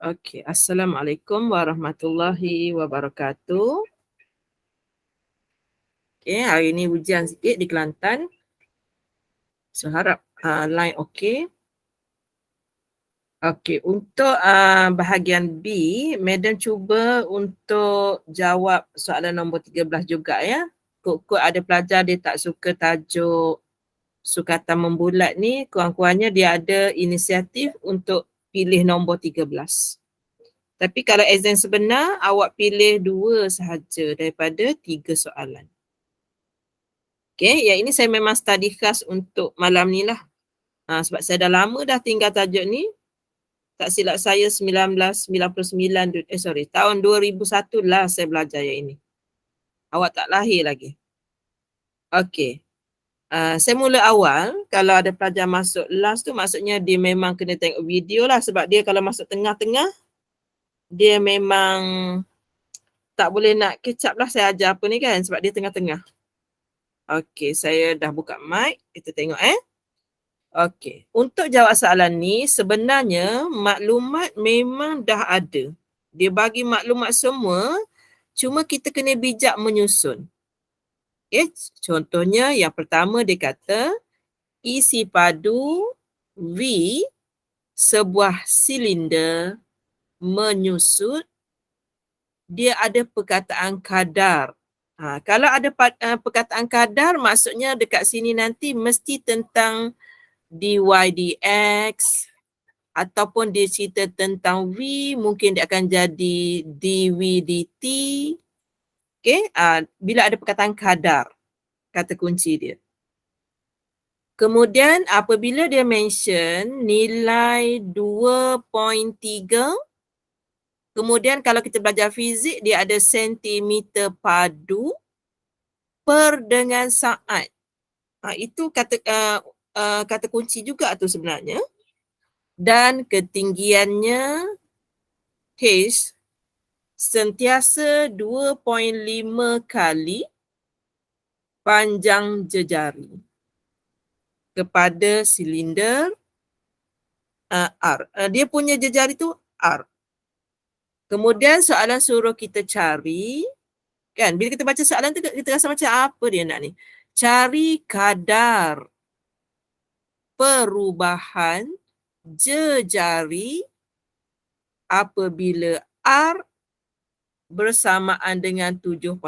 Okey, Assalamualaikum warahmatullahi wabarakatuh. Okey, hari ni hujan sikit di Kelantan. So harap line okey. Okey, untuk bahagian B, Madam cuba untuk jawab soalan nombor 13 juga ya. Kok ada pelajar dia tak suka tajuk sukatan membulat ni, kurang-kurangnya dia ada inisiatif untuk pilih nombor 13. Tapi kalau exam sebenar, awak pilih 2 sahaja daripada 3 soalan. Okay, yang ini saya memang study khas untuk malam ni lah. Sebab saya dah lama dah tinggal tajuk ni. Tak silap saya 1999, tahun 2001 lah saya belajar yang ini. Awak tak lahir lagi. Okay. Saya mula awal, kalau ada pelajar masuk last tu maksudnya dia memang kena tengok video lah sebab dia kalau masuk tengah-tengah, dia memang tak boleh nak catch up lah saya ajar apa ni kan sebab dia tengah-tengah. Okey, saya dah buka mic. Kita tengok Okey, untuk jawab soalan ni sebenarnya maklumat memang dah ada. Dia bagi maklumat semua, cuma kita kena bijak menyusun. Okey, contohnya yang pertama dia kata isi padu V sebuah silinder menyusut, dia ada perkataan kadar. Kalau ada perkataan kadar, maksudnya dekat sini nanti mesti tentang dy dx ataupun dia cerita tentang V, mungkin dia akan jadi dv dt. Okay, bila ada perkataan kadar, kata kunci dia. Kemudian apabila dia mention nilai 2.3, kemudian kalau kita belajar fizik, dia ada sentimeter padu per dengan saat. Itu kata kunci juga tu sebenarnya. Dan ketinggiannya H sentiasa 2.5 kali panjang jejari kepada silinder R. Dia punya jejari tu R. Kemudian soalan suruh kita cari, kan bila kita baca soalan tu kita rasa macam apa dia nak ni? Cari kadar perubahan jejari apabila R bersamaan dengan 7.8.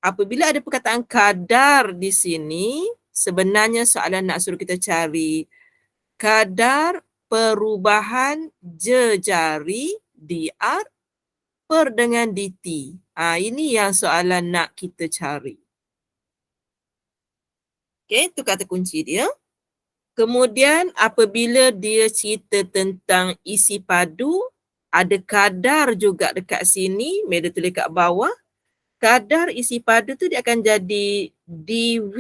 Apabila ada perkataan kadar di sini, sebenarnya soalan nak suruh kita cari kadar perubahan jejari dr per dengan dt. Ini yang soalan nak kita cari. Okey, itu kata kunci dia. Kemudian apabila dia cerita tentang isi padu, ada kadar juga dekat sini, Madam tulis kat bawah. Kadar isi padu tu dia akan jadi dV.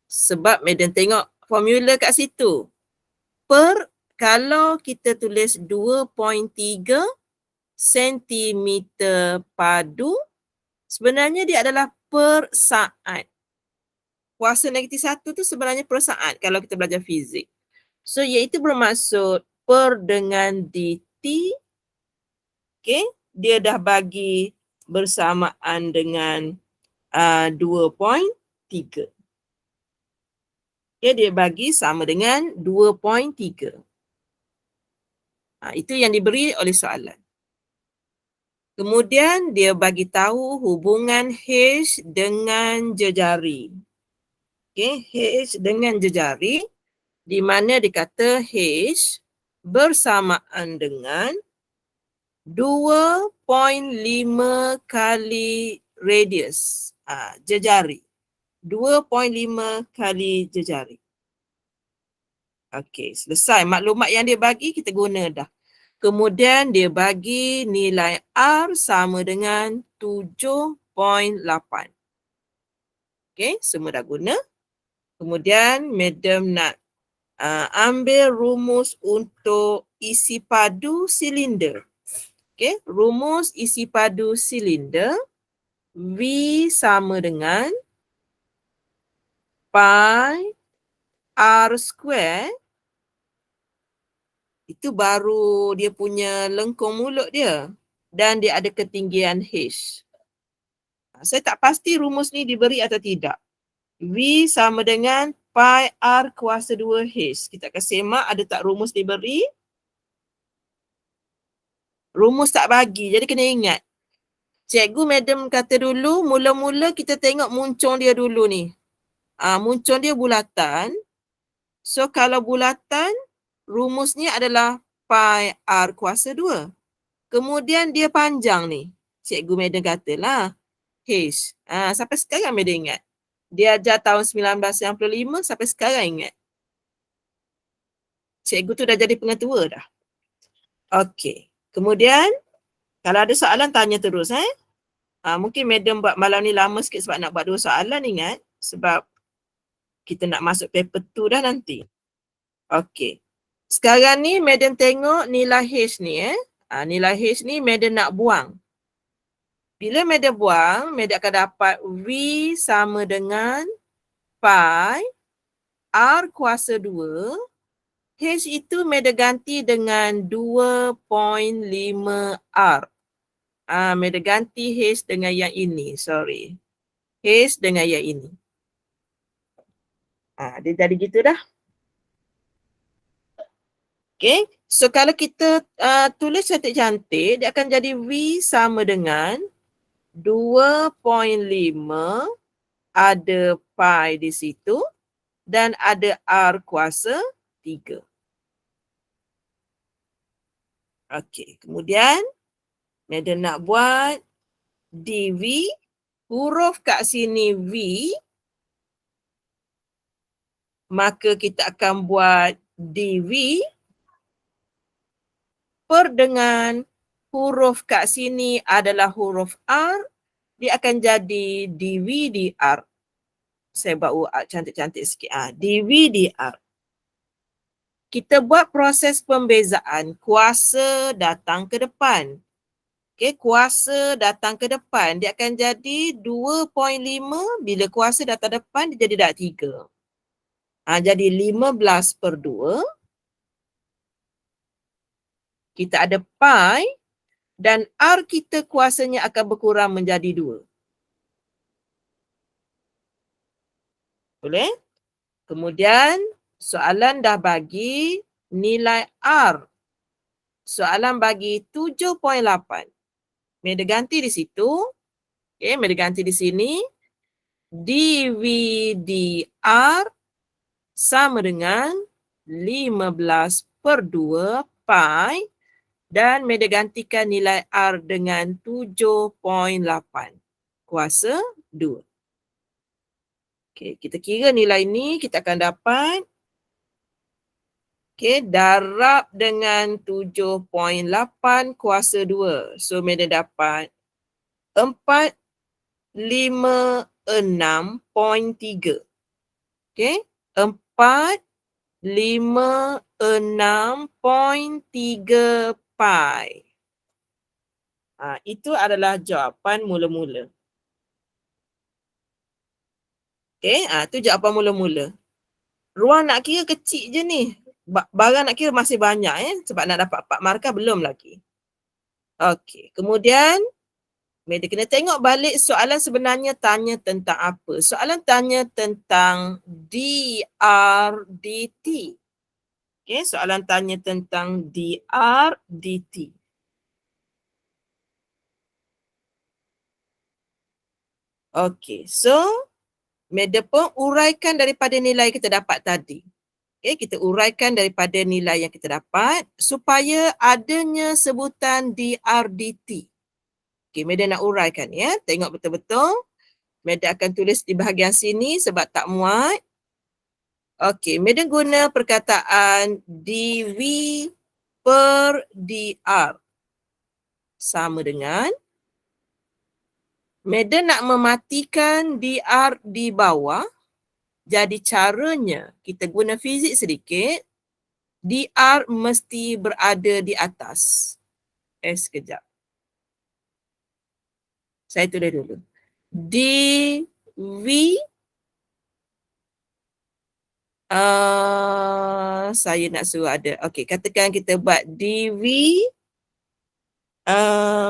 Sebab Madam tengok formula kat situ. Kalau kita tulis 2.3 cm padu, sebenarnya dia adalah per saat. Kuasa negatif 1 tu sebenarnya per saat kalau kita belajar fizik. So, iaitu bermaksud per dengan dt. Okay, dia dah bagi bersamaan dengan 2.3. Okay, dia bagi sama dengan 2.3. Itu yang diberi oleh soalan. Kemudian dia bagi tahu hubungan H dengan jejari. Okay, H dengan jejari di mana dikata H bersamaan dengan 2.5 kali radius jejari. 2.5 kali jejari. Okey, selesai. Maklumat yang dia bagi kita guna dah. Kemudian dia bagi nilai R sama dengan 7.8. Okey, semua dah guna. Kemudian Madam nak ambil rumus untuk isi padu silinder. Okey, rumus isi padu silinder V sama dengan pi R square Itu baru dia punya lengkung mulut dia. Dan dia ada ketinggian H. Saya tak pasti rumus ni diberi atau tidak. V sama dengan pi R kuasa 2H. Kita akan semak ada tak rumus diberi. Rumus tak bagi, jadi kena ingat. Cikgu madam kata dulu, mula-mula kita tengok muncung dia dulu ni. Muncung dia bulatan. So kalau bulatan, rumusnya adalah pi R kuasa 2. Kemudian dia panjang ni. Cikgu madam katalah H. Sampai sekarang madam ingat. Dia ajar tahun 1995 sampai sekarang ingat. Cikgu tu dah jadi pengetua dah. Okey. Kemudian, kalau ada soalan tanya terus. Mungkin madam buat malam ni lama sikit sebab nak buat 2 soalan ingat. Sebab kita nak masuk paper 2 dah nanti. Okey. Sekarang ni madam tengok nilai H ni. Nilai H ni madam nak buang. Bila madam buang, madam akan dapat V sama dengan pi R kuasa 2. H itu madam ganti dengan 2.5 R. Madam ganti H dengan yang ini. Sorry. H dengan yang ini. Dia jadi gitu dah. Okay. So kalau kita tulis cantik-cantik, dia akan jadi V sama dengan 2.5 ada pi di situ dan ada R kuasa 3. Okey, kemudian madam nak buat dV, huruf kat sini V, maka kita akan buat dV per dengan huruf kat sini adalah huruf R, dia akan jadi dV dR. Saya buat cantik-cantik sikit. dV dR. Kita buat proses pembezaan. Kuasa datang ke depan. Okay, kuasa datang ke depan. Dia akan jadi 2.5. Bila kuasa datang depan, dia jadi dah 3. Jadi 15 per 2. Kita ada pi dan R kita kuasanya akan berkurang menjadi 2. Boleh? Kemudian soalan dah bagi nilai R. Soalan bagi 7.8. Madam ganti di situ. Okay, madam ganti di sini. dV dR sama dengan 15 per 2 pi dan madam gantikan nilai R dengan 7.8 kuasa 2. Okay, kita kira nilai ni kita akan dapat darab dengan 7.8 kuasa 2. So, madam dapat 456.3. Okay, 456.3 pi. Itu adalah jawapan mula-mula. Okay, itu jawapan mula-mula. Ruang nak kira kecil je ni. Barang nak kira masih banyak sebab nak dapat 4 markah belum lagi. Okey, kemudian madam kena tengok balik soalan sebenarnya tanya tentang apa. Soalan tanya tentang dr dt. Okey, soalan tanya tentang dr dt. Okey, so madam pun uraikan daripada nilai kita dapat tadi. Okay, kita uraikan daripada nilai yang kita dapat supaya adanya sebutan dr dt. Okay, madam nak uraikan ya. Tengok betul-betul. Madam akan tulis di bahagian sini sebab tak muat. Okay, madam guna perkataan dv per dr sama dengan madam nak mematikan dr di bawah. Jadi caranya kita guna fizik sedikit. dr mesti berada di atas. Sekejap. Saya tulis dulu. dv Saya nak suruh ada. Okey, katakan kita buat dv.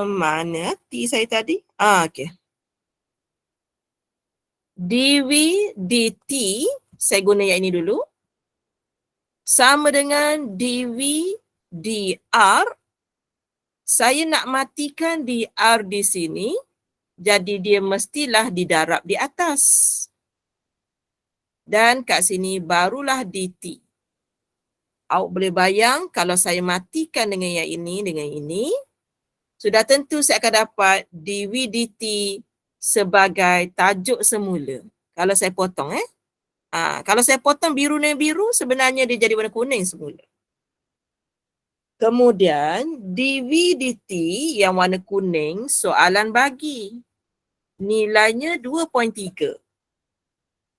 Mana T saya tadi? Okey. dv dt, saya guna yang ini dulu. Sama dengan dv dr. Saya nak matikan dr di sini. Jadi dia mestilah didarab di atas. Dan kat sini barulah dt. Awak boleh bayang kalau saya matikan dengan yang ini, dengan ini, sudah tentu saya akan dapat dv dt sebagai tajuk semula. Kalau saya potong kalau saya potong biru dengan biru, sebenarnya dia jadi warna kuning semula. Kemudian dv dt yang warna kuning soalan bagi. Nilainya 2.3.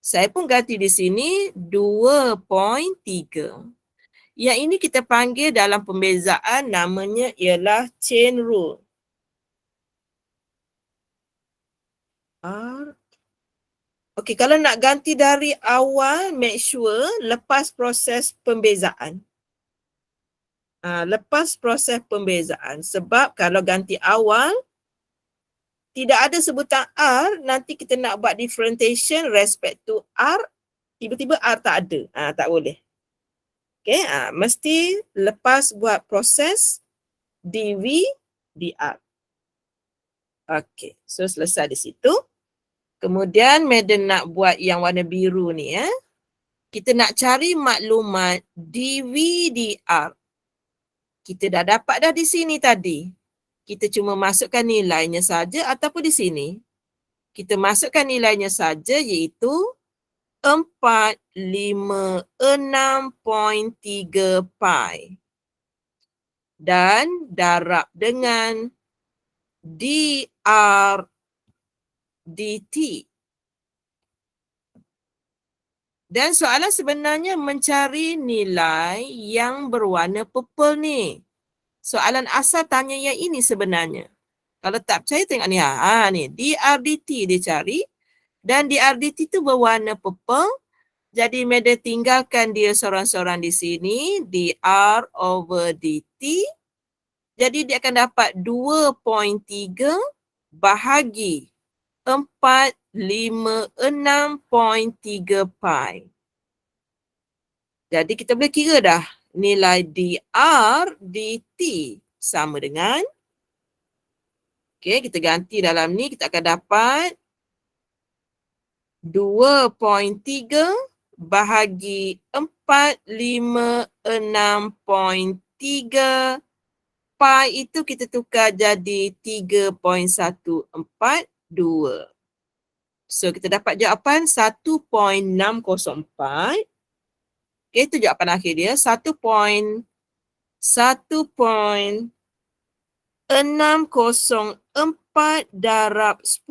Saya pun ganti di sini 2.3. Yang ini kita panggil dalam pembezaan namanya ialah chain rule. Okey, kalau nak ganti dari awal, make sure lepas proses pembezaan. Lepas proses pembezaan. Sebab kalau ganti awal, tidak ada sebutan R, nanti kita nak buat differentiation respect to R, tiba-tiba R tak ada. Tak boleh. Okay, mesti lepas buat proses dv dr. Okay, so selesai di situ. Kemudian Madam nak buat yang warna biru ni. Kita nak cari maklumat dv dr. Kita dah dapat dah di sini tadi. Kita cuma masukkan nilainya saja ataupun di sini. Kita masukkan nilainya saja iaitu 456.3 pi. Dan darab dengan dr dt. Dan soalan sebenarnya mencari nilai yang berwarna purple ni. Soalan asal tanya yang ini sebenarnya. Kalau tak percaya tengok ni. Ni dr dt dia cari. Dan dr dt tu berwarna purple. Jadi Madam tinggalkan dia seorang-seorang di sini. dr over dt. Jadi dia akan dapat 2.3 bahagi 456.3 pi. Jadi kita boleh kira dah nilai dr dt sama dengan, kita ganti dalam ni, kita akan dapat 2.3 bahagi 456.3 pi itu kita tukar jadi 3.142. So kita dapat jawapan 1.604. Itu jawapan akhir dia, 1.604 darab 10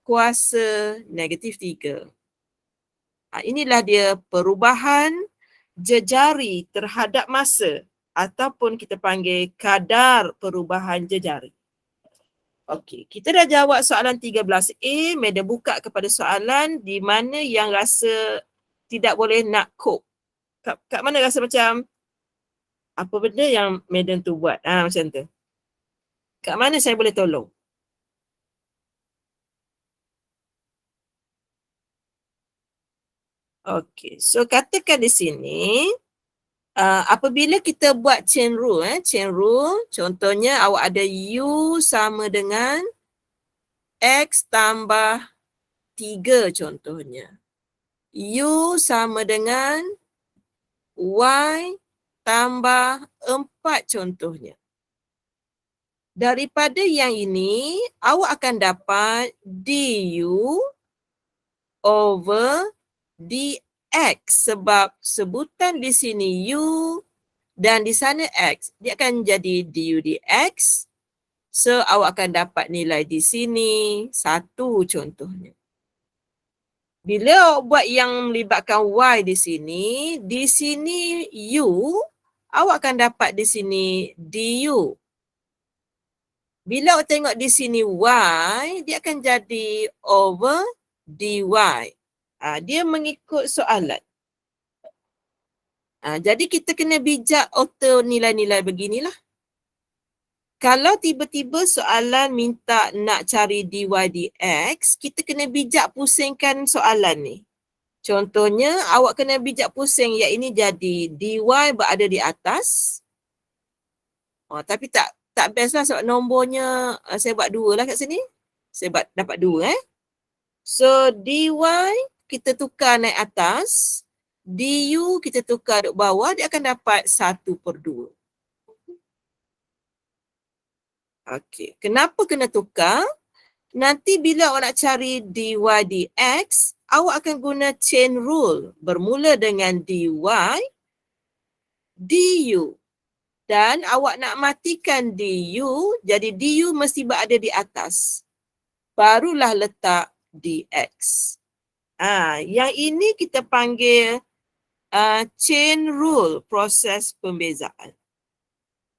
kuasa negatif 3. Inilah dia perubahan jejari terhadap masa ataupun kita panggil kadar perubahan jejari. Okey, kita dah jawab soalan 13A. Madam buka kepada soalan di mana yang rasa tidak boleh nak cope. Kat mana rasa macam apa benda yang Madam tu buat? Macam tu. Kat mana saya boleh tolong? Okey, so katakan di sini apabila kita buat chain rule, contohnya awak ada U sama dengan X tambah 3 contohnya. U sama dengan Y tambah 4 contohnya. Daripada yang ini, awak akan dapat DU over dx sebab sebutan di sini U dan di sana X. Dia akan jadi du dx. So awak akan dapat nilai di sini 1 contohnya. Bila awak buat yang melibatkan Y di sini U, awak akan dapat di sini du. Bila awak tengok di sini Y, dia akan jadi over dy. Dia mengikut soalan. Jadi kita kena bijak auto nilai-nilai beginilah. Kalau tiba-tiba soalan minta nak cari dy dx, kita kena bijak pusingkan soalan ni. Contohnya, awak kena bijak pusing yang ini jadi dy berada di atas. Tapi tak best lah sebab nombornya saya buat 2 lah kat sini. Saya dapat 2 So dy kita tukar naik atas, du kita tukar duduk bawah, dia akan dapat 1/2. Okey, kenapa kena tukar? Nanti bila awak nak cari dy dx, awak akan guna chain rule. Bermula dengan dy, du. Dan awak nak matikan du, jadi du mesti berada di atas. Barulah letak dx. Yang ini kita panggil chain rule, proses pembezaan.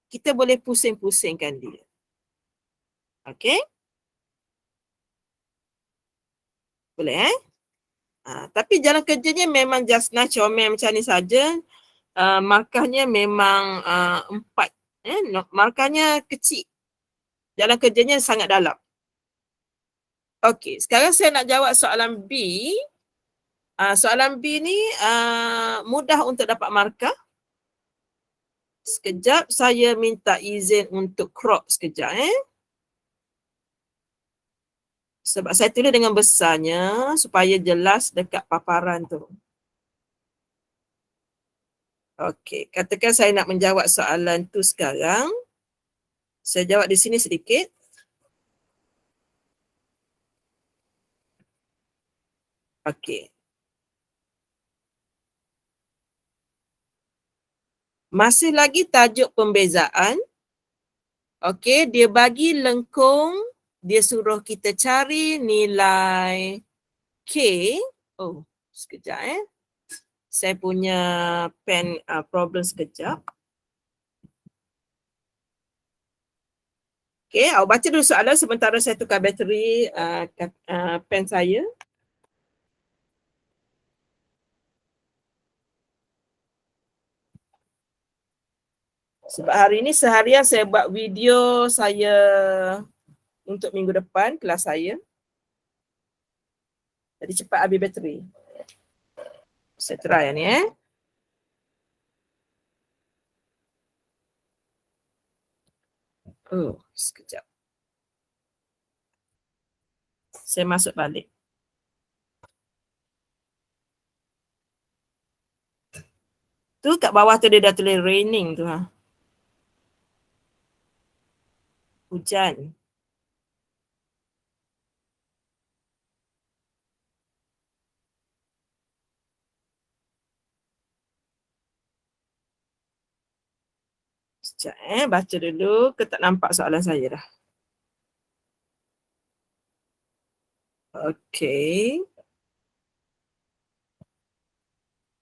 Kita boleh pusing-pusingkan dia. Okey? Boleh tapi jalan kerjanya memang just now comel macam ni saja. Markahnya memang 4. Markahnya kecil. Jalan kerjanya sangat dalam. Okey, sekarang saya nak jawab soalan B. Soalan B ni mudah untuk dapat markah. Sekejap, saya minta izin untuk crop sekejap. Sebab saya tulis dengan besarnya supaya jelas dekat paparan tu. Okey, katakan saya nak menjawab soalan tu sekarang. Saya jawab di sini sedikit. Okey. Masih lagi tajuk pembezaan. Okey, dia bagi lengkung, dia suruh kita cari nilai K. Sekejap Saya punya pen problem sekejap. Okey, awak baca dulu soalan sementara saya tukar bateri pen saya. Sebab hari ini seharian saya buat video saya untuk minggu depan, kelas saya. Jadi cepat habis bateri. Saya try ni sekejap. Saya masuk balik. Tu kat bawah tu dia dah tulis raining tu Hujan. Sekejap baca dulu ke tak nampak soalan saya dah. Okey.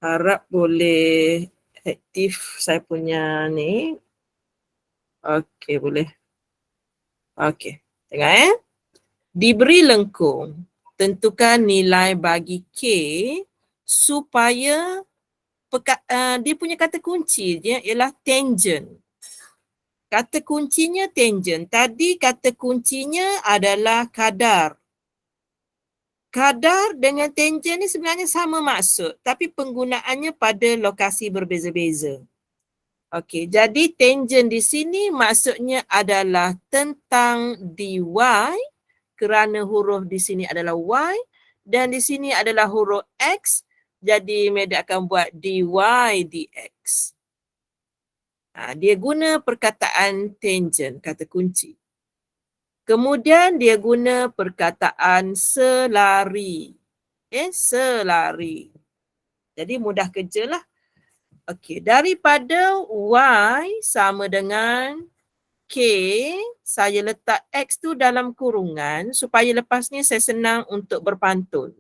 Harap boleh aktif saya punya ni. Okey, boleh. Okey, tengok Diberi lengkung, tentukan nilai bagi K supaya dia punya kata kunci dia ialah tangent. Kata kuncinya tangent. Tadi kata kuncinya adalah kadar. Kadar dengan tangent ni sebenarnya sama maksud, tapi penggunaannya pada lokasi berbeza-beza. Okey, jadi tangent di sini maksudnya adalah tentang dy kerana huruf di sini adalah y dan di sini adalah huruf x, jadi Meda akan buat dy dx. Dia guna perkataan tangent, kata kunci. Kemudian dia guna perkataan selari. Selari. Jadi mudah kerjalah. Okey, daripada y sama dengan k, saya letak x tu dalam kurungan supaya lepas ni saya senang untuk berpantun.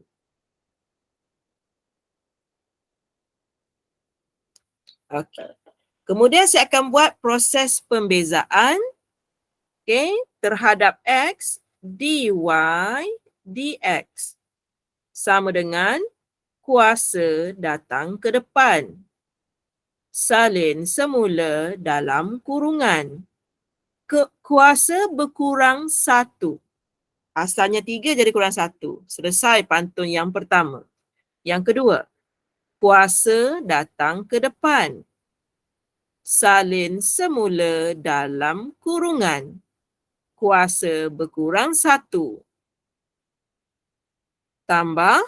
Okey. Kemudian saya akan buat proses pembezaan terhadap x, dy dx sama dengan kuasa datang ke depan. salin semula dalam kurungan. Kuasa berkurang 1. Asalnya 3 jadi kurang 1. Selesai pantun yang pertama. Yang kedua, kuasa datang ke depan. Salin semula dalam kurungan. Kuasa berkurang 1. Tambah,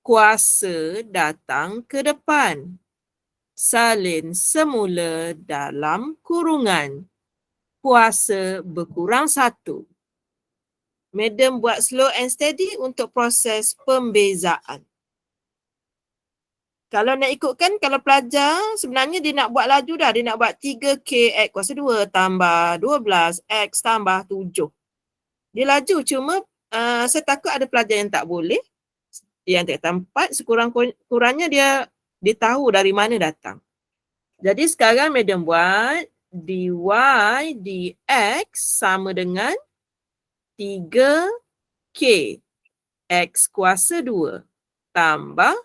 kuasa datang ke depan. Salin semula dalam kurungan. Kuasa berkurang 1. Madam buat slow and steady untuk proses pembezaan. Kalau nak ikutkan, kalau pelajar sebenarnya dia nak buat laju dah. Dia nak buat 3K X kuasa 2 tambah 12 X tambah 7. Dia laju, cuma saya takut ada pelajar yang tak boleh. Yang tak tempat, sekurang-kurangnya dia tahu dari mana datang. Jadi sekarang madam buat dy dx sama dengan 3K X kuasa 2 tambah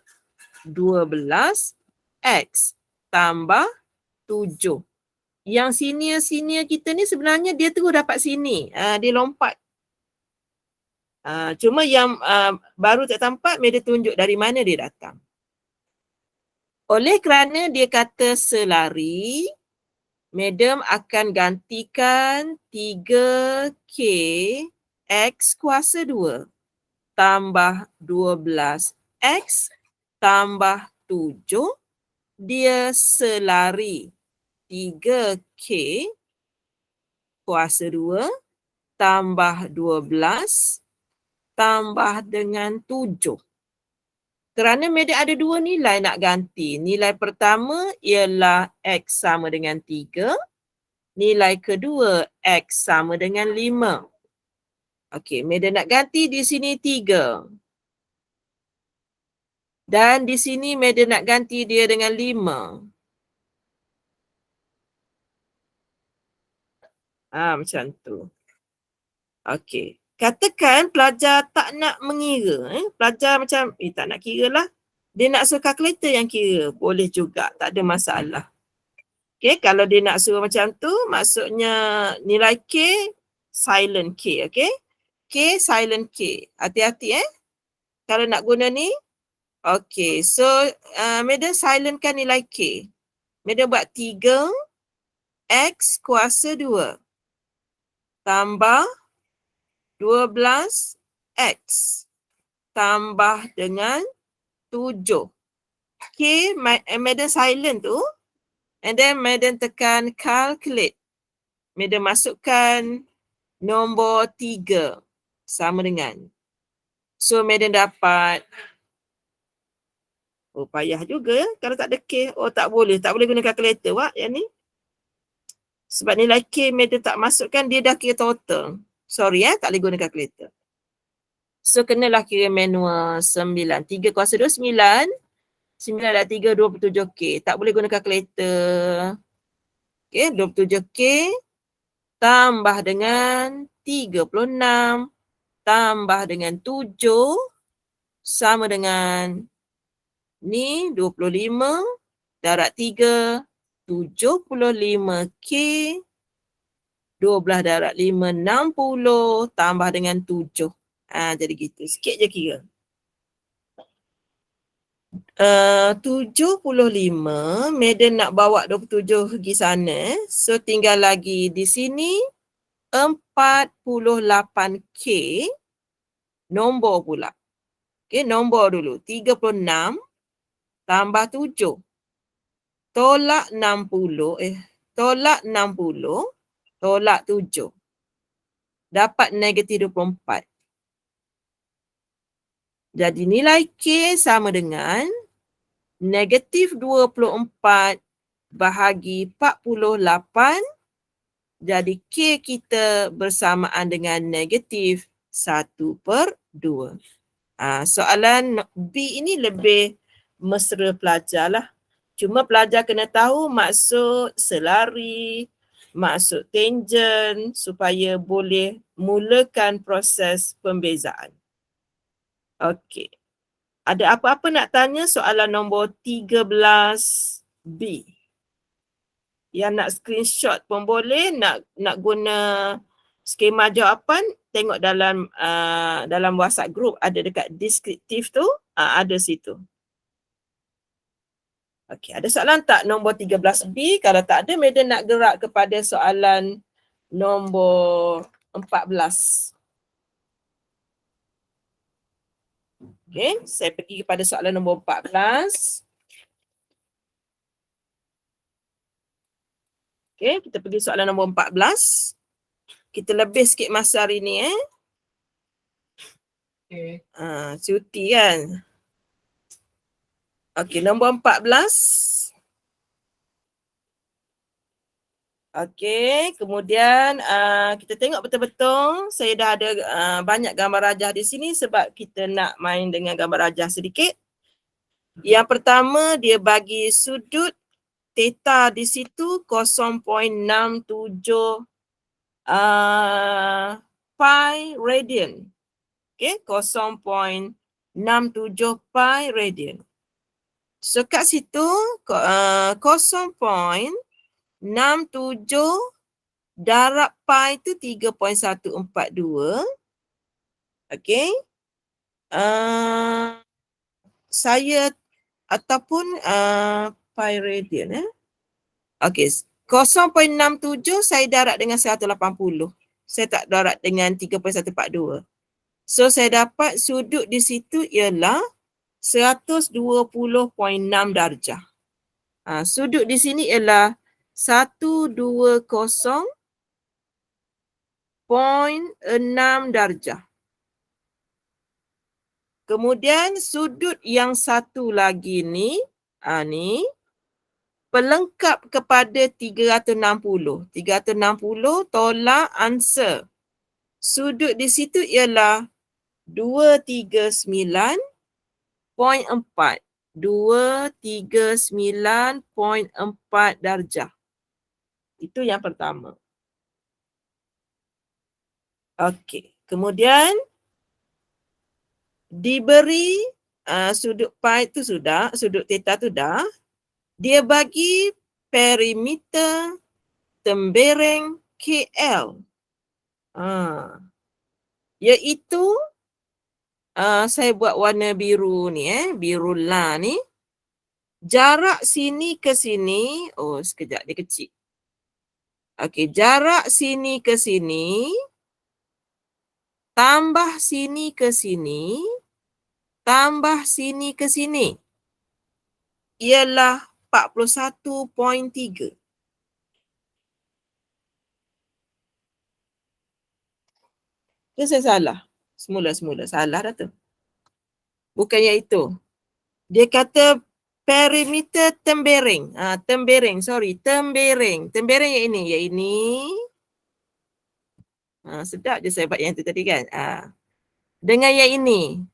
12X tambah 7. Yang senior-senior kita ni sebenarnya dia terus dapat sini. Dia lompat. Cuma yang baru tak tampak, dia tunjuk dari mana dia datang. Oleh kerana dia kata selari, madam akan gantikan 3K X kuasa 2 tambah 12X tambah 7. Dia selari 3K kuasa 2 tambah 12 tambah dengan 7. Kerana madam ada 2 nilai nak ganti. Nilai pertama ialah X sama dengan 3. Nilai kedua X sama dengan 5. Okey, madam nak ganti di sini 3. Dan di sini madam nak ganti dia dengan 5. Macam tu. Okey. Katakan pelajar tak nak mengira. Pelajar macam, tak nak kira lah. Dia nak suruh kalkulator yang kira. Boleh juga, tak ada masalah. Okey, kalau dia nak suruh macam tu, maksudnya nilai K, silent K, okey? K, silent K. Hati-hati kalau nak guna ni. Okey, so madam silentkan nilai K. Madam buat 3 X kuasa 2 tambah 12 X tambah dengan 7. K, madam silent tu. And then madam tekan calculate. Madam masukkan nombor 3 sama dengan. So madam dapat. Payah juga kalau tak ada K. Tak boleh guna calculator Wak yang ni. Sebab nilai K madam tak masukkan, dia dah kira total. Sorry tak boleh guna calculator. So kenalah kira manual 9. 3 kuasa 2 9. 9 dah 3 27K. Tak boleh guna calculator. Okay, 27K tambah dengan 36 tambah dengan 7 sama dengan ni 25 darab 3 75K 12 darab 5 60 tambah dengan 7. Jadi gitu. Sikit je kira. 75, madam nak bawa 27 pergi sana. So tinggal lagi di sini 48K nombor pula. Okay, nombor dulu. 36 tambah 7. Tolak 60, tolak 60, tolak 7. Dapat negatif 24. Jadi nilai K sama dengan negatif 24 bahagi 48. Jadi K kita bersamaan dengan negatif 1/2. Soalan B ini lebih mesra pelajar lah. Cuma pelajar kena tahu maksud selari, maksud tangent supaya boleh mulakan proses pembezaan. Okey. Ada apa-apa nak tanya soalan nombor 13 B. Yang nak screenshot pun boleh, nak guna skema jawapan, tengok dalam WhatsApp group ada dekat deskriptif tu, ada situ. Okey, ada soalan tak nombor 13B? Kalau tak ada, Madam nak gerak kepada soalan nombor 14. Okey, saya pergi kepada soalan nombor 14. Okey, kita pergi soalan nombor 14. Kita lebih sikit masa hari ni Okay. Cuti kan. Okey, nombor 14. Okey, kemudian kita tengok betul-betul. Saya dah ada banyak gambar rajah di sini sebab kita nak main dengan gambar rajah sedikit. Yang pertama, dia bagi sudut theta di situ 0.67 pi radian. Okey, 0.67 pi radian. So kat situ 0.67 darab pi tu 3.142. Okey. Saya ataupun pi radian Okey, 0.67 saya darab dengan 180. Saya tak darab dengan 3.142. So saya dapat sudut di situ ialah 120.6 darjah. Sudut di sini ialah 120.6 darjah. Kemudian sudut yang satu lagi ni, ni pelengkap kepada 360. 360 tolak answer. Sudut di situ ialah 239.4. 239.4 darjah. Itu yang pertama. Okey, kemudian diberi sudut pi tu sudah, sudut theta tu dah. Dia bagi perimeter tembereng KL. Iaitu saya buat warna biru ni, biru lah ni. Jarak sini ke sini, sekejap dia kecil. Okey, jarak sini ke sini tambah sini ke sini tambah sini ke sini ialah 41.3. Ke saya salah? Semula salah dah tu. Bukan yang itu. Dia kata perimeter tembereng. Tembereng. Tembereng yang ini. Yang ini. Sedap je saya buat yang tu tadi kan. Dengan yang ini.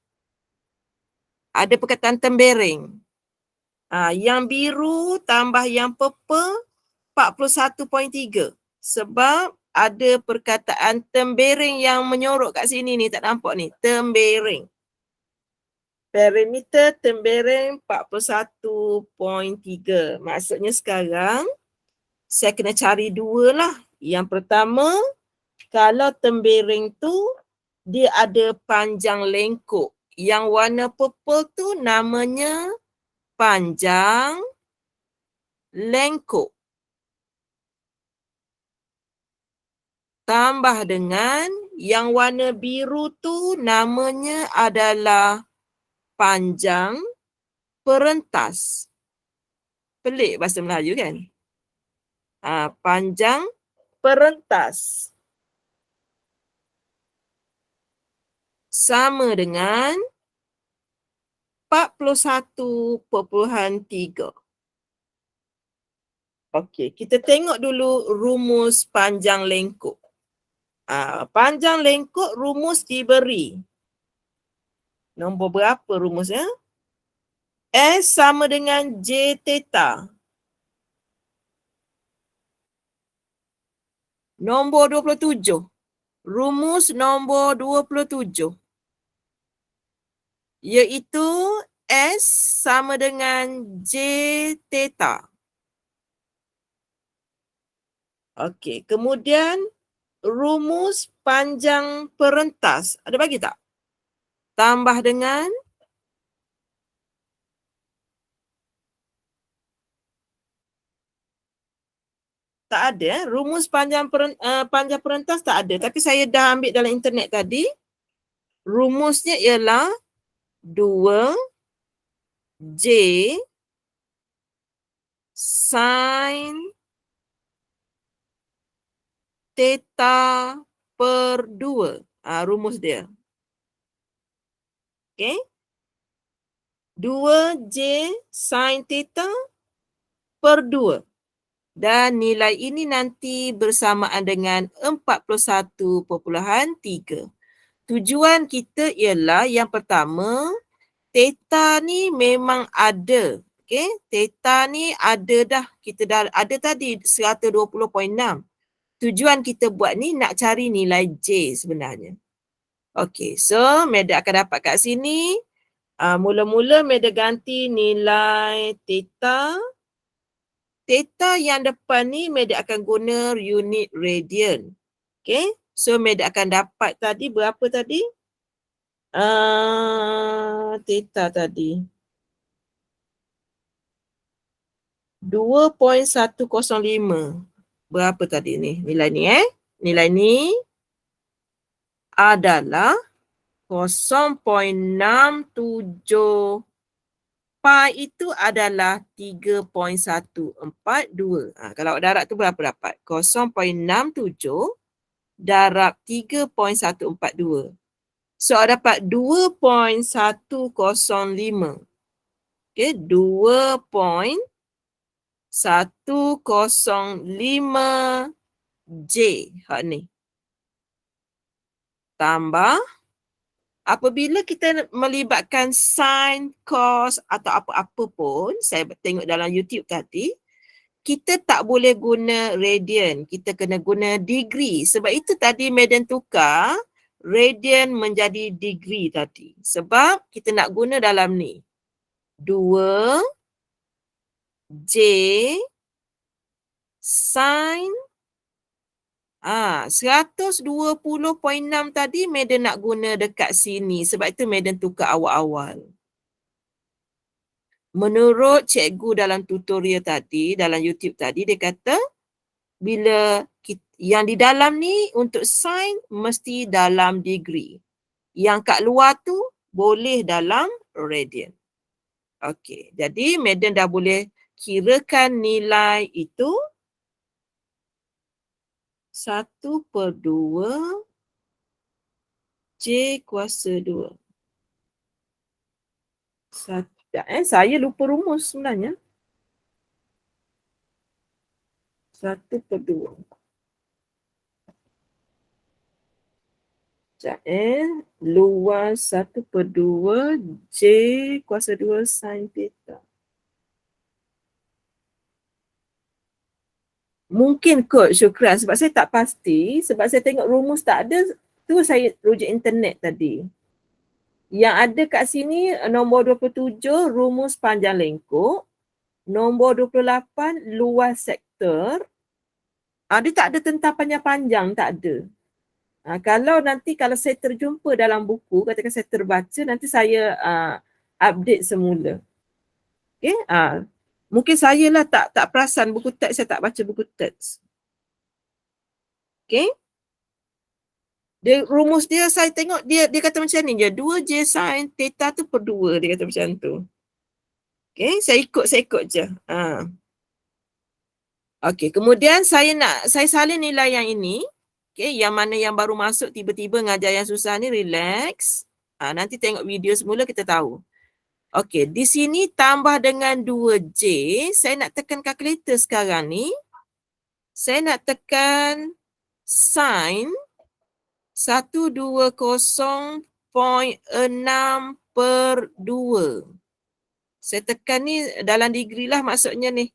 Ada perkataan tembereng. Yang biru tambah yang purple 41.3. Sebab ada perkataan tembereng yang menyorok kat sini ni. Tak nampak ni. Tembereng. Perimeter tembereng 41.3. Maksudnya sekarang saya kena cari dua lah. Yang pertama, kalau tembereng tu dia ada panjang lengkuk. Yang warna purple tu namanya panjang lengkuk. Tambah dengan yang warna biru tu namanya adalah panjang perentas. Pelik bahasa Melayu kan? Panjang perentas. Sama dengan 41.3. Okey, kita tengok dulu rumus panjang lengkuk. Panjang lengkuk rumus diberi. Nombor berapa rumusnya? S sama dengan J theta. Nombor 27. Rumus nombor 27. Iaitu S sama dengan J theta. Okey, kemudian rumus panjang perentas. Ada bagi tak? Tambah dengan tak ada. Rumus panjang perentas tak ada. Tapi saya dah ambil dalam internet tadi. Rumusnya ialah 2J sin theta per 2. Rumus dia. Okey. 2J sin theta per 2. Dan nilai ini nanti bersamaan dengan 41.3. Tujuan kita ialah yang pertama, theta ni memang ada. Okey, theta ni ada dah. Kita dah ada tadi 120.6. Tujuan kita buat ni nak cari nilai J sebenarnya. Okey, so Meda akan dapat kat sini. Mula-mula Meda ganti nilai theta. Theta yang depan ni Meda akan guna unit radian. Okay, so Meda akan dapat tadi berapa tadi? Theta tadi. 2.105. Berapa tadi ni? Nilai ni Nilai ni adalah 0.67. Pi itu adalah 3.142. Kalau darab tu berapa dapat? 0.67 darab 3.142. So dapat 2.105. Okay, 2.105 J. Hak ni. Tambah. Apabila kita melibatkan sin, cos atau apa-apa pun, saya tengok dalam YouTube tadi, kita tak boleh guna radian, kita kena guna degree. Sebab itu tadi Medan tukar radian menjadi degree tadi. Sebab kita nak guna dalam ni. 2J sin 120.6 tadi Medan nak guna dekat sini. Sebab itu Medan tukar awal-awal. Menurut cikgu dalam tutorial tadi, dalam YouTube tadi, dia kata bila yang di dalam ni untuk sin mesti dalam degree. Yang kat luar tu boleh dalam radian. Okey, jadi Medan dah boleh kirakan nilai itu 1/2 J kuasa 2. Saya lupa rumus sebenarnya. 1/2. Luas 1/2 J kuasa 2 sin theta. Mungkin kot Syukran sebab saya tak pasti. Sebab saya tengok rumus tak ada. Tu saya rujuk internet tadi. Yang ada kat sini nombor 27 rumus panjang lengkuk. Nombor 28 luas sektor. Dia tak ada tentang panjang-panjang, tak ada. Kalau saya terjumpa dalam buku, katakan saya terbaca, nanti saya update semula. Okay? Mungkin saya lah tak perasan buku teks, saya tak baca buku teks. Okay? Rumus dia saya tengok dia kata macam ni je. 2J sin theta tu per 2, dia kata macam tu. Okay, saya ikut je. Okay, kemudian saya salin nilai yang ini. Okay, yang mana yang baru masuk tiba-tiba ngajar yang susah ni, relax. Nanti tengok video semula kita tahu. Okay, di sini tambah dengan 2J. Saya nak tekan kalkulator sekarang ni. Saya nak tekan sin 120.6/2. Saya tekan ni dalam degree lah maksudnya ni.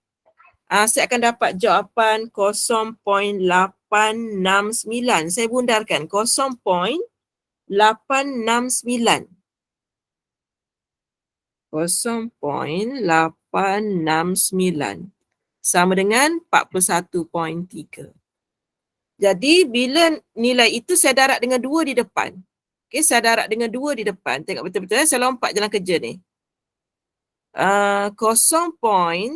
Saya akan dapat jawapan 0.869. Saya bundarkan 0.869. 0.869 sama dengan 41.3. Jadi bila nilai itu saya darab dengan 2 di depan. Okey, saya darab dengan 2 di depan. Tengok betul-betul saya lompat jalan kerja ni. 0.869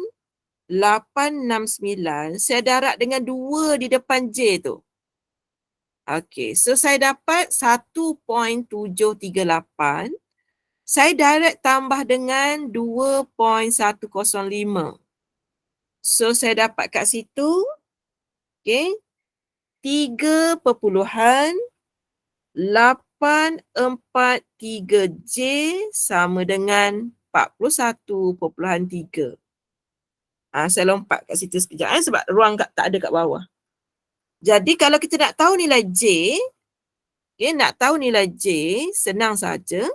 saya darab dengan 2 di depan J tu. Okey, so saya dapat 1.738. Saya direct tambah dengan 2.105. So saya dapat kat situ, okey, 3.843J sama dengan 41.3. Saya lompat kat situ sekejap sebab ruang tak ada kat bawah. Jadi kalau kita nak tahu nilai J, okay, nak tahu nilai J, senang saja.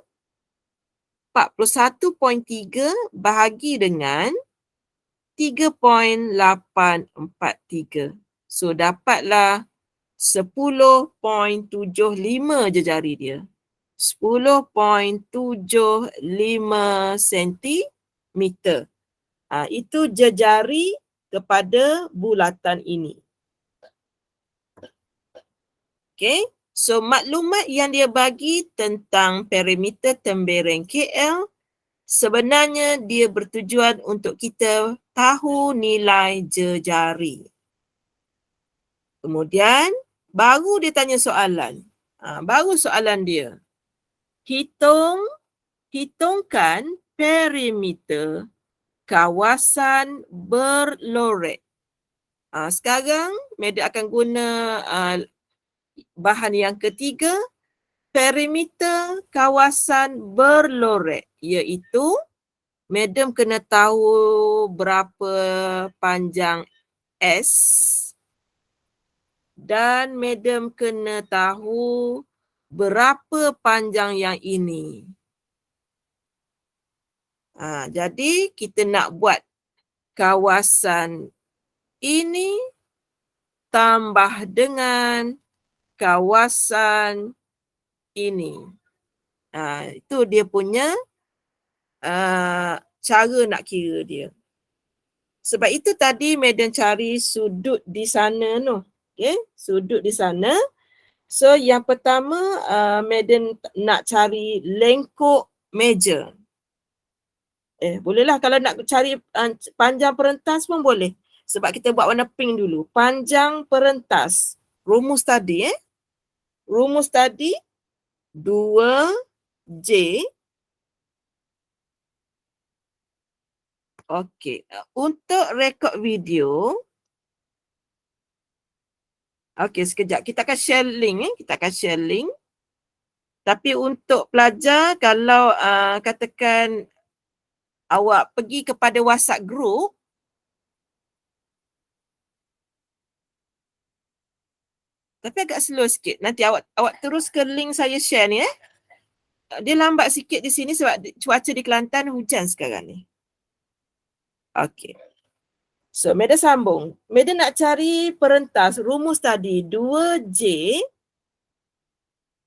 41.3 bahagi dengan 3.843. So dapatlah 10.75 je jari dia. 10.75 sentimeter. Itu jejari kepada bulatan ini. Okay. So maklumat yang dia bagi tentang perimeter tembereng KL sebenarnya dia bertujuan untuk kita tahu nilai jejari. Kemudian baru dia tanya soalan. Baru soalan dia. Hitungkan perimeter kawasan berlorek. Sekarang Madam akan guna bahan yang ketiga, perimeter kawasan berlorek, iaitu Madam kena tahu berapa panjang S dan Madam kena tahu berapa panjang yang ini. Jadi kita nak buat kawasan ini tambah dengan kawasan ini. Itu dia punya cara nak kira dia. Sebab itu tadi Madam cari sudut di sana tu. Okay? Sudut di sana. So yang pertama Madam nak cari lengkuk meja. Bolehlah kalau nak cari panjang perentas pun boleh. Sebab kita buat warna pink dulu. Panjang perentas. Rumus tadi Rumus tadi 2J. Okey. Untuk rekod video. Okey, sekejap. Kita akan share link. Tapi untuk pelajar, kalau katakan awak pergi kepada WhatsApp group, tapi agak slow sikit. Nanti awak terus ke link saya share ni. Dia lambat sikit di sini sebab cuaca di Kelantan hujan sekarang ni. Okey. So, Madam sambung. Madam nak cari perentas rumus tadi 2J.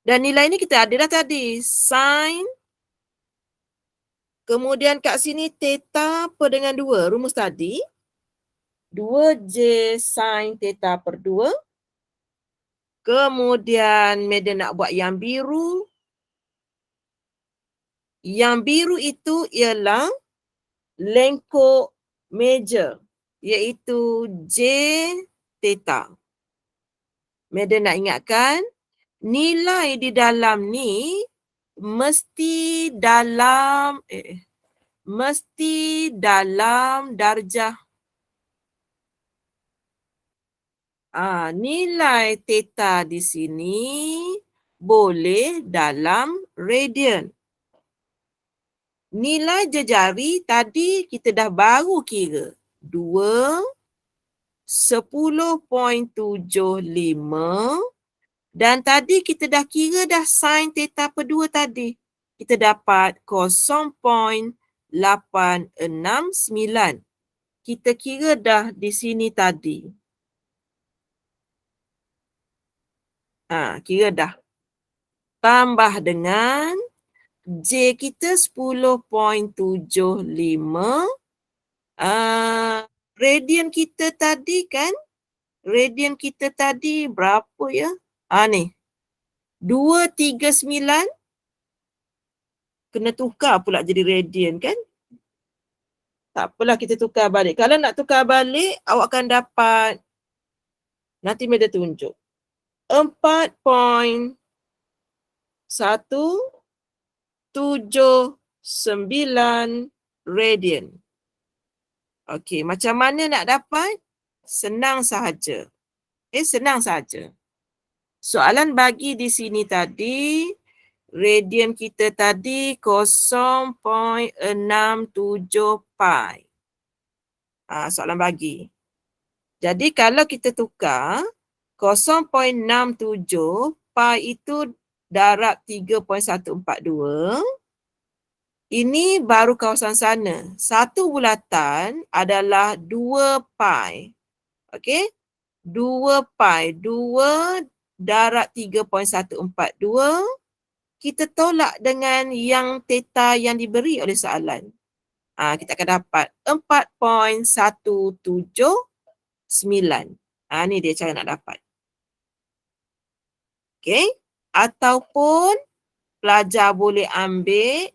Dan nilai ni kita ada dah tadi. Sin. Kemudian kat sini theta per dengan 2. Rumus tadi. 2J sin theta per 2. Kemudian Madam nak buat yang biru. Yang biru itu ialah lengkuk meja. Iaitu J theta. Madam nak ingatkan. Nilai di dalam ni mesti dalam darjah. Nilai theta di sini boleh dalam radian. Nilai jejari tadi kita dah baru kira. 2, 10.75 dan tadi kita dah kira dah sin theta per 2 tadi. Kita dapat 0.869. Kita kira dah di sini tadi. Kira dah. Tambah dengan J kita 10.75. Radian kita tadi kan Radian kita tadi berapa ya? Ni. 239. Kena tukar pula jadi radian kan? Tak apalah, kita tukar balik. Kalau nak tukar balik, awak akan dapat, nanti Meda tunjuk, 4.179 radian. Okey, macam mana nak dapat? Senang sahaja. Senang sahaja. Soalan bagi di sini tadi, radian kita tadi 0.67 pi. Soalan bagi. Jadi kalau kita tukar 0.67 pi itu darab 3.142. Ini baru kawasan sana. Satu bulatan adalah 2 pi. Okey? 2 pi. 2 darab 3.142. Kita tolak dengan yang theta yang diberi oleh soalan. Kita akan dapat 4.179. Ni dia cara nak dapat. Okey? Ataupun pelajar boleh ambil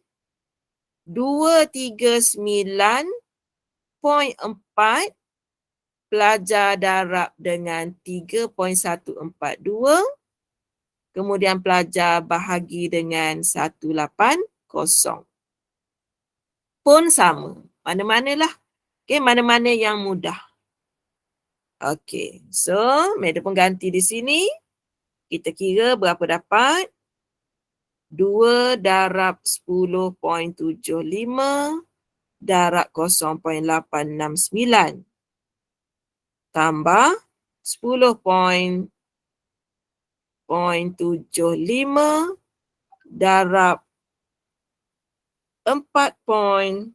239.4 pelajar darab dengan 3.142. Kemudian pelajar bahagi dengan 180. Pun sama. Mana-manalah. Okey, mana-mana yang mudah. Okey, so Meda pun ganti di sini. Kita kira berapa dapat. 2 darab 10.75 darab 0.869 tambah 10.75 darab 4.179.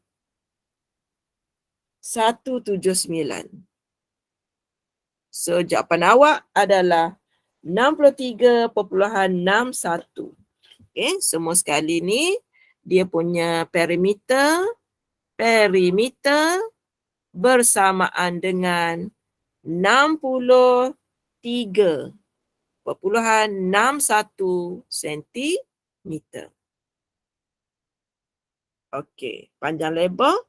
So jawapan awak adalah 63.61. Okay, semua sekali ni dia punya perimeter bersamaan dengan 63.61 cm. Okey, panjang lebar.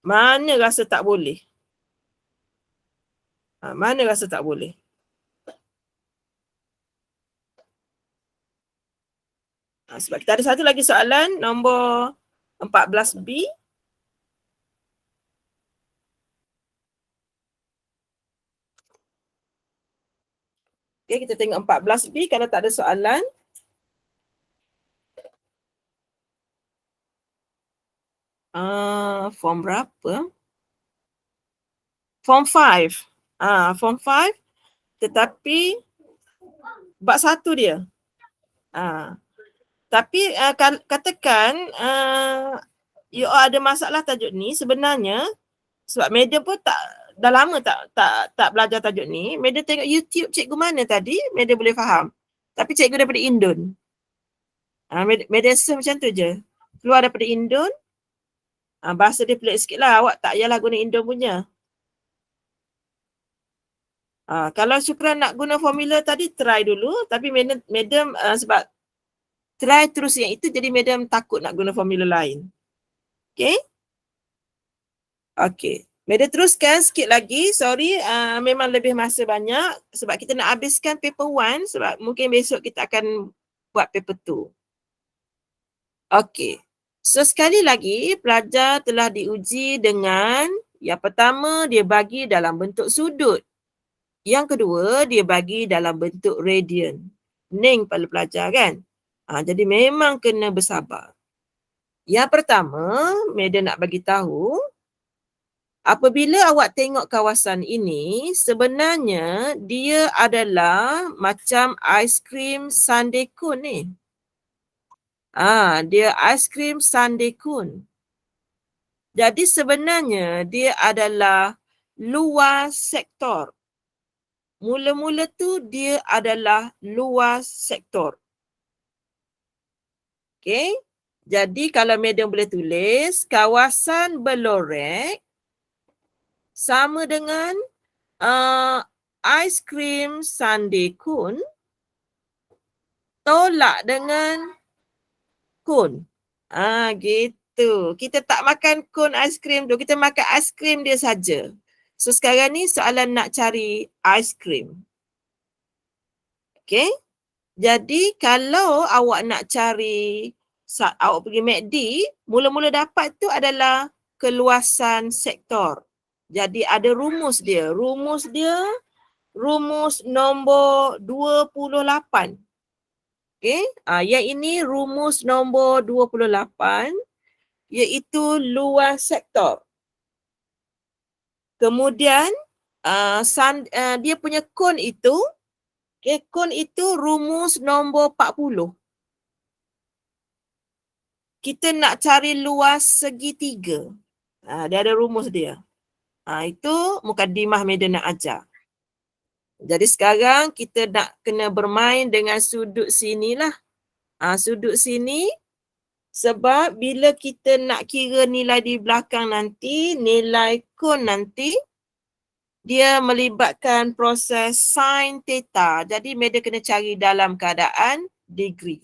Mana rasa tak boleh? Mana rasa tak boleh? Sebab kita ada satu lagi soalan, nombor 14B. Okay, kita tengok 14B kalau tak ada soalan. Form berapa? Form 5. Form 5. Tetapi bab 1 dia. Tapi katakan you ada masalah tajuk ni, sebenarnya sebab Meda pun dah lama tak belajar tajuk ni. Meda tengok YouTube cikgu mana tadi, Meda boleh faham. Tapi cikgu daripada Indon. Meda rasa macam tu je. Keluar daripada Indon. Bahasa dia pelik sikit lah. Awak tak payahlah guna Indon punya. Kalau Syukran nak guna formula tadi, try dulu. Tapi Madam sebab try terus yang itu, jadi Madam takut nak guna formula lain. Okay? Okay. Madam teruskan sikit lagi. Sorry, memang lebih masa banyak. Sebab kita nak habiskan paper 1. Sebab mungkin besok kita akan buat paper 2. Okay. So sekali lagi, pelajar telah diuji dengan yang pertama, dia bagi dalam bentuk sudut. Yang kedua, dia bagi dalam bentuk radian. Pening pada pelajar kan? Jadi memang kena bersabar. Yang pertama, Meda nak bagi tahu, apabila awak tengok kawasan ini, sebenarnya dia adalah macam aiskrim sundae cone ni. Dia aiskrim sundae cone. Jadi sebenarnya dia adalah luar sektor. Mula-mula tu dia adalah luar sektor. Okay. Jadi kalau Madam boleh tulis, kawasan berlorek sama dengan aiskrim sundae cone tolak dengan cone. Gitu. Kita tak makan cone aiskrim tu, kita makan aiskrim dia saja. So sekarang ni soalan nak cari aiskrim. Okay. Jadi kalau awak nak cari, awak pergi MACD, mula-mula dapat tu adalah keluasan sektor. Jadi ada rumus dia. Rumus dia, rumus nombor 28. Okay. Yang ini rumus nombor 28, iaitu luas sektor. Kemudian, dia punya kon itu, okay, kon itu rumus nombor 40. Kita nak cari luas segitiga. Dia ada rumus dia. Itu mukadimah Madam nak ajar. Jadi sekarang kita nak kena bermain dengan sudut sini lah. Sudut sini, sebab bila kita nak kira nilai di belakang nanti, nilai kon nanti, dia melibatkan proses sin theta. Jadi Madam kena cari dalam keadaan degree.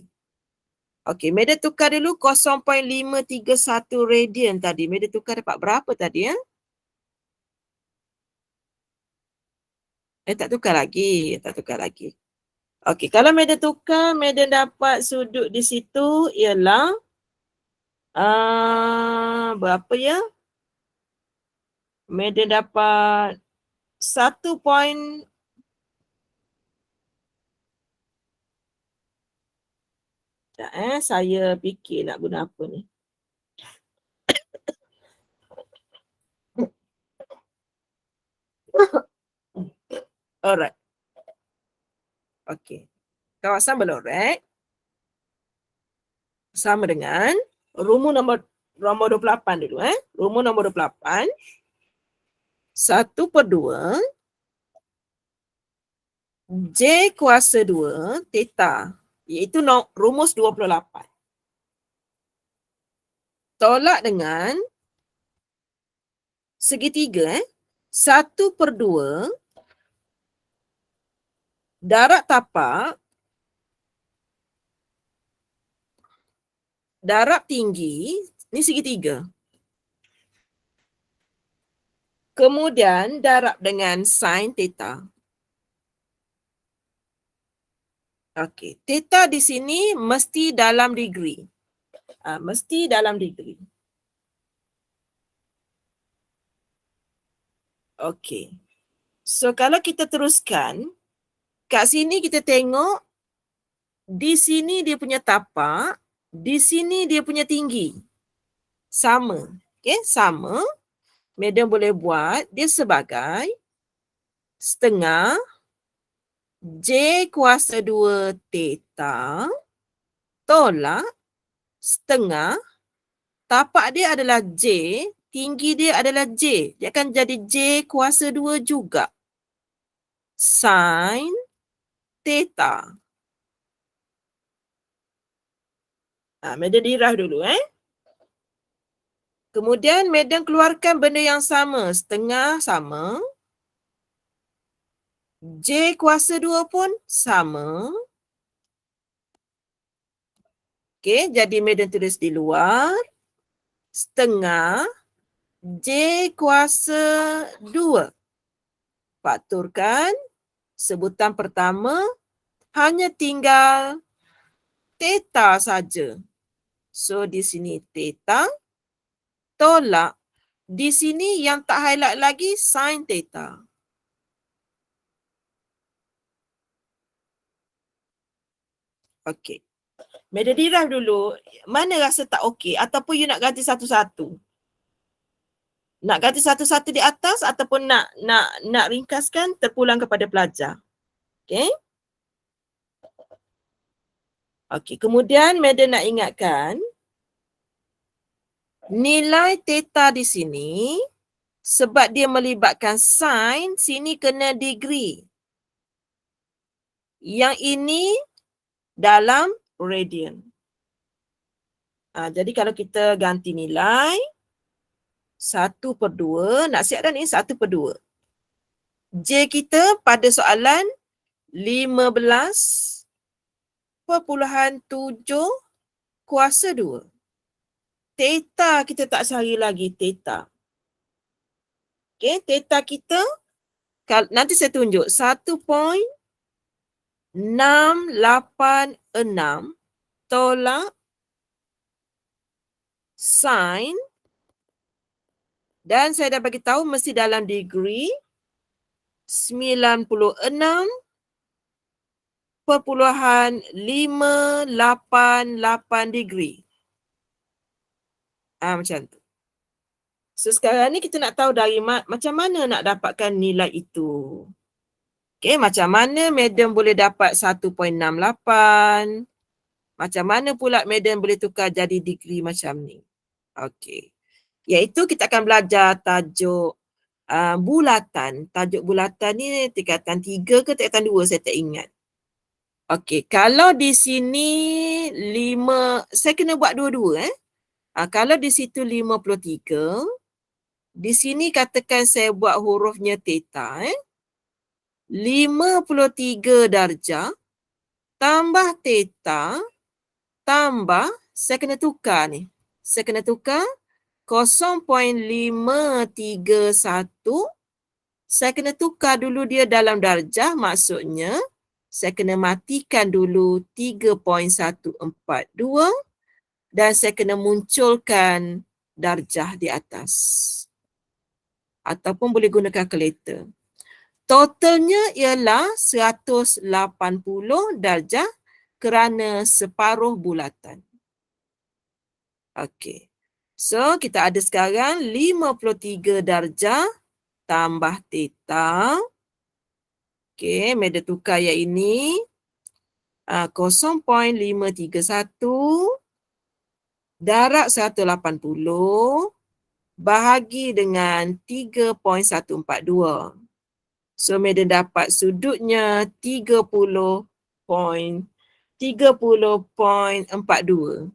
Okey, Madam tukar dulu 0.531 radian tadi. Madam tukar dapat berapa tadi ya? Tak tukar lagi. Tak tukar lagi. Okey, kalau Madam tukar, Madam dapat sudut di situ ialah berapa ya? Madam dapat 1. Saya fikir nak guna apa ni. Alright. Okey. Kawasan berlorek sama dengan rumus nombor 28 dulu. Rumus nombor 28. 1/2 J kuasa 2 theta, iaitu rumus 28. Tolak dengan segitiga. 1/2 darab tapak darab tinggi, ni segitiga. Kemudian darab dengan sin theta. Okey, theta di sini mesti dalam degree. Mesti dalam degree. Okey. So kalau kita teruskan, kat sini kita tengok, di sini dia punya tapak, di sini dia punya tinggi. Sama. Okey, sama. Madam boleh buat dia sebagai setengah J kuasa 2 theta tolak setengah, tapak dia adalah J, tinggi dia adalah J. Dia akan jadi J kuasa 2 juga. Sin theta. Madam dirah dulu. Kemudian Madam keluarkan benda yang sama. Setengah sama. J kuasa 2 pun sama. Okey, jadi Madam tulis di luar. Setengah J kuasa 2. Fakturkan. Sebutan pertama hanya tinggal theta saja. So di sini theta tolak. Di sini yang tak highlight lagi sin theta. Okey. Madam dirah dulu. Mana rasa tak okey ataupun you nak ganti satu-satu? Nak ganti satu-satu di atas ataupun nak ringkaskan, terpulang kepada pelajar. Okey. Okey, kemudian Madam nak ingatkan nilai theta di sini sebab dia melibatkan sin, sini kena degree. Yang ini dalam radian. Jadi kalau kita ganti nilai 1/2, nak siap dah ni 1/2. J kita pada soalan 15.7 kuasa 2. Theta kita tak cari lagi theta. Okey, theta kita nanti saya tunjuk 1.686 tolak sin, dan saya dah bagi tahu mesti dalam degree 96.588 degree. Macam tu. So sekarang ni kita nak tahu dari macam mana nak dapatkan nilai itu. Okey, macam mana Madam boleh dapat 1.68? Macam mana pula Madam boleh tukar jadi degree macam ni? Okey. Iaitu kita akan belajar tajuk bulatan. Tajuk bulatan ni tingkatan 3 ke tingkatan 2 saya tak ingat. Okey, kalau di sini 5, saya kena buat dua-dua kalau di situ 53, di sini katakan saya buat hurufnya theta 53 darjah tambah theta tambah, saya kena tukar ni. Saya kena tukar 0.531. Saya kena tukar dulu dia dalam darjah, maksudnya saya kena matikan dulu 3.142 dan saya kena munculkan darjah di atas. Ataupun boleh guna kalkulator. Totalnya ialah 180 darjah kerana separuh bulatan. Okey. So, kita ada sekarang 53 darjah tambah theta. Okey, Madam tukar yang ini. 0.531 darab 180 bahagi dengan 3.142. So, Madam dapat sudutnya 30.42.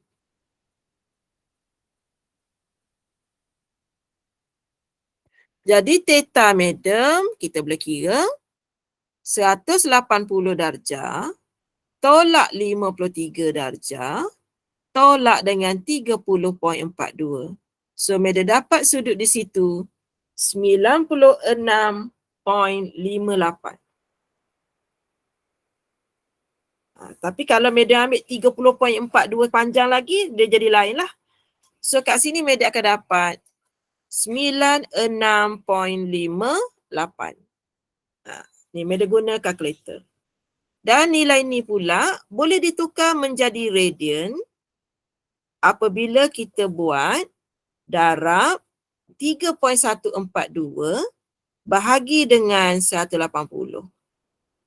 Jadi, theta Madam, kita boleh kira 180 darjah tolak 53 darjah tolak dengan 30.42. So, Madam dapat sudut di situ 96.58. Tapi kalau Madam ambil 30.42 panjang lagi, dia jadi lain lah. So, kat sini Madam akan dapat 96.58. Ni Madam guna kalkulator. Dan nilai ni pula boleh ditukar menjadi radian apabila kita buat darab 3.142 bahagi dengan 180.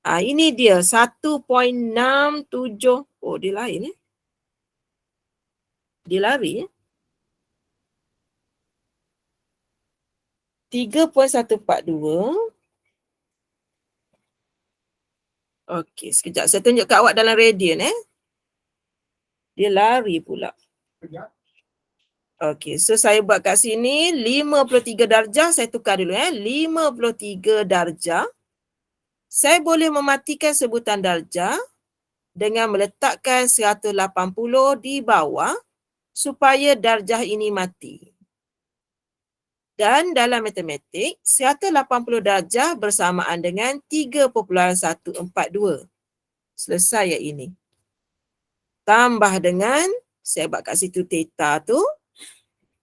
Ini dia 1.67. Oh, dia lain Dia lari 3.142. Okey, sekejap. Saya tunjuk kat awak dalam radian Dia lari pula. Okey, so saya buat kat sini 53 darjah, saya tukar dulu 53 darjah. Saya boleh mematikan sebutan darjah dengan meletakkan 180 di bawah supaya darjah ini mati. Dan dalam matematik, 180 darjah bersamaan dengan 3.142. Selesai yang ini. Tambah dengan, saya buat kat situ theta tu,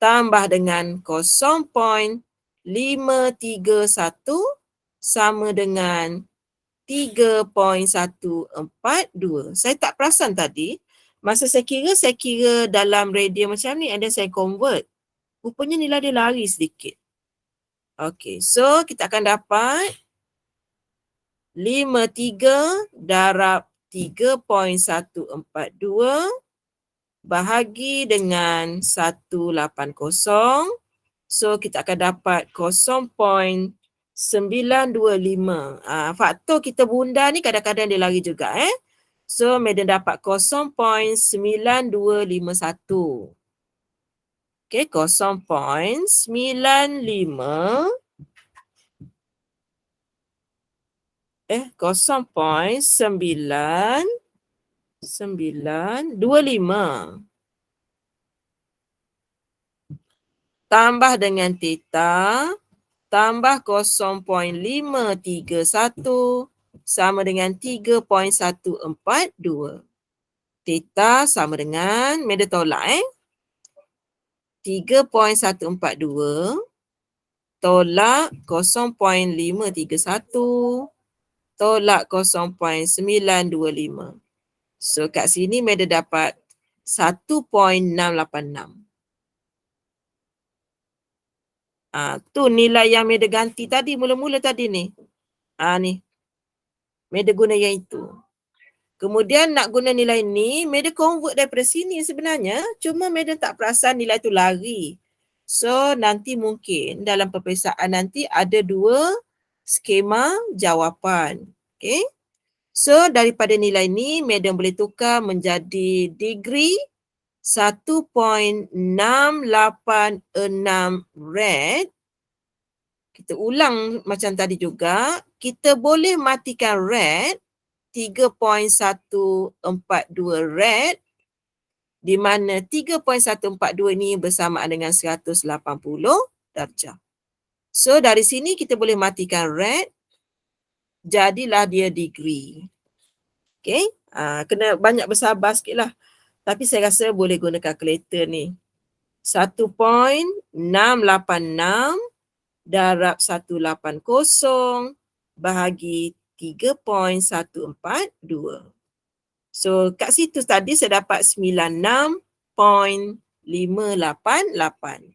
tambah dengan 0.531 sama dengan 3.142. Saya tak perasan tadi, masa saya kira dalam radian macam ni, and then saya convert. Rupanya nilai dia lari sedikit. Okey, so kita akan dapat 53 darab 3.142 bahagi dengan 180. So kita akan dapat 0.925. Faktor kita bunda ni kadang-kadang dia lari juga So Madam dapat 0.9251. Okey, 0.95 0.9925 tambah dengan theta tambah 0.531 sama dengan 3.142. Theta sama dengan, Meda tolak 3.142 tolak 0.531 tolak 0.925. So kat sini Meda dapat 1.686. Tu nilai yang Meda ganti tadi mula-mula tadi ni. Ni. Meda guna yang itu. Kemudian nak guna nilai ni, Meda convert daripada sini sebenarnya. Cuma Meda tak perasan nilai tu lari. So nanti mungkin dalam peperiksaan nanti ada 2 skema jawapan. Okay. So daripada nilai ni, Meda boleh tukar menjadi degree 1.686 rad. Kita ulang macam tadi juga. Kita boleh matikan rad 3.142 rad di mana 3.142 ni bersamaan dengan 180 darjah. So dari sini kita boleh matikan rad, jadilah dia degree. Okay, kena banyak bersabar sikit lah. Tapi saya rasa boleh guna kalkulator ni. 1.686 darab 180 bahagi 3.142. So kat situ tadi saya dapat 96.588.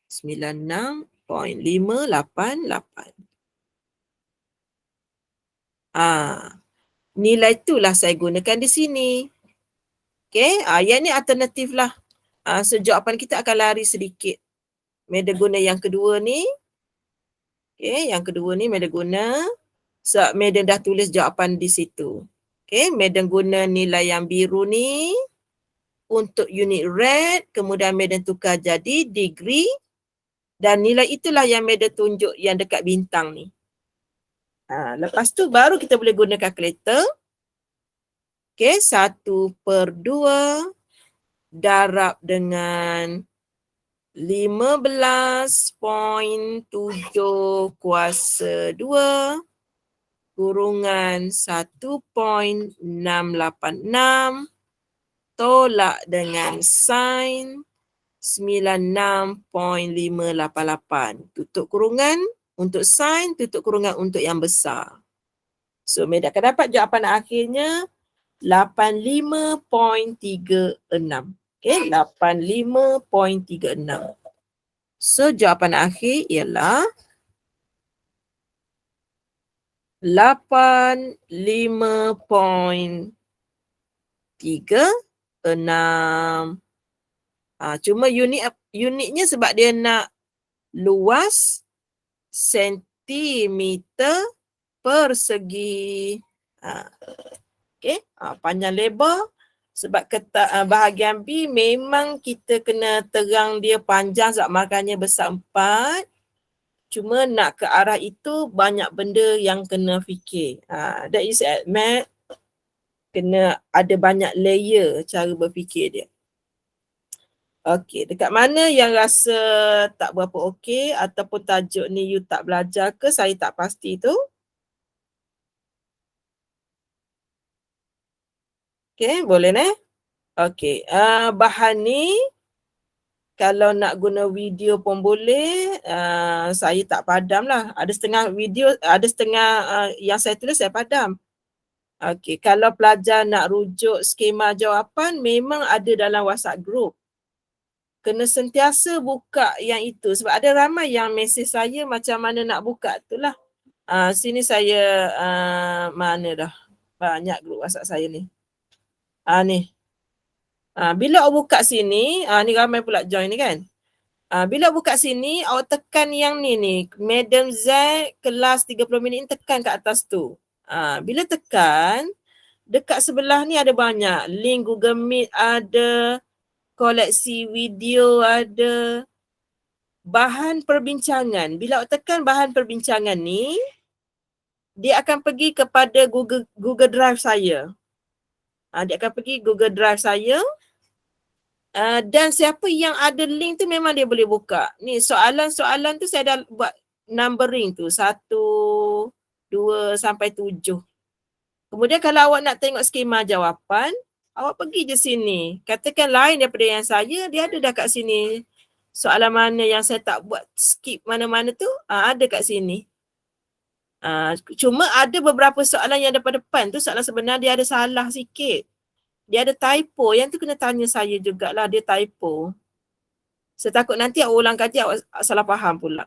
96.588. Nilai itulah saya gunakan di sini. Okay, yang ni alternatif lah. So jawapan kita akan lari sedikit. Meda guna yang kedua ni. Okay, yang kedua ni Meda guna. So Meda dah tulis jawapan di situ. Okay, Meda guna nilai yang biru ni untuk unit rad. Kemudian Meda tukar jadi degree. Dan nilai itulah yang Meda tunjuk yang dekat bintang ni. Lepas tu baru kita boleh guna kalkulator. Okay, 1/2 darab dengan 15.7 kuasa 2 kurungan 1.686 tolak dengan sin 96.588. Tutup kurungan untuk sin, tutup kurungan untuk yang besar. So, Meda akan dapat jawapan akhirnya 85.36. Okay, 85.36. So, jawapan akhir ialah 85.36. Cuma unitnya sebab dia nak luas sentimeter persegi. Okay, panjang lebar. Sebab bahagian B memang kita kena terang dia panjang sebab markahnya besar 4. Cuma nak ke arah itu banyak benda yang kena fikir. That is at math. Kena ada banyak layer cara berfikir dia. Okey, dekat mana yang rasa tak berapa okey ataupun tajuk ni you tak belajar ke, saya tak pasti tu. Okey, boleh Okey, bahan ni kalau nak guna video pun boleh, saya tak padam lah. Ada setengah video, ada setengah yang saya tulis saya padam. Okey, kalau pelajar nak rujuk skema jawapan memang ada dalam WhatsApp group. Kena sentiasa buka yang itu sebab ada ramai yang mesej saya macam mana nak buka tu lah. Sini saya mana dah banyak grup WhatsApp saya ni. Ni. Bila awak buka sini, ni ramai pula join ni kan. Bila buka sini, awak tekan yang ni, Madam Z kelas 30 minit ni tekan kat atas tu. Bila tekan, dekat sebelah ni ada banyak. Link Google Meet ada, koleksi video ada. bahan perbincangan. Bila awak tekan bahan perbincangan ni, dia akan pergi kepada Google Drive saya. Dia akan pergi Google Drive saya. Dan siapa yang ada link tu memang dia boleh buka. Ni soalan-soalan tu saya dah buat numbering tu. 1, 2 sampai 7. Kemudian kalau awak nak tengok skema jawapan, awak pergi je sini. Katakan lain daripada yang saya, dia ada dah kat sini. Soalan mana yang saya tak buat skip mana-mana tu, ada kat sini. Cuma ada beberapa soalan yang daripada depan tu, soalan sebenar dia ada salah sikit. Dia ada typo, yang tu kena tanya saya jugalah, dia typo. Saya takut nanti awak ulang kaji, awak salah faham pula.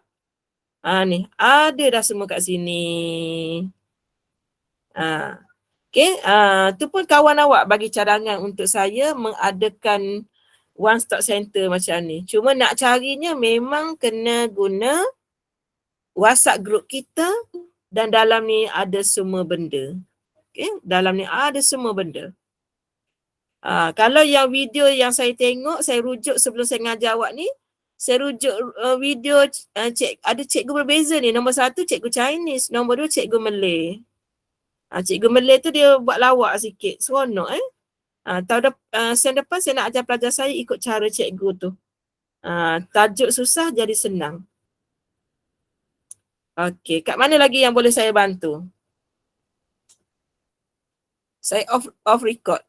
Ni, ada dah semua kat sini. Okay, tu pun kawan awak bagi cadangan untuk saya mengadakan one stop center macam ni. Cuma nak carinya memang kena guna WhatsApp group kita dan dalam ni ada semua benda. Okay, dalam ni ada semua benda. Kalau yang video yang saya tengok, saya rujuk sebelum saya ngajar awak ni, saya rujuk video ada cikgu berbeza ni. Nombor 1 cikgu Chinese, nombor 2 cikgu Malay. Cikgu Malay tu dia buat lawak sikit, seronok sen depan saya nak ajar pelajar saya ikut cara cikgu tu. Tajuk susah jadi senang. Okey, kat mana lagi yang boleh saya bantu? Saya off record.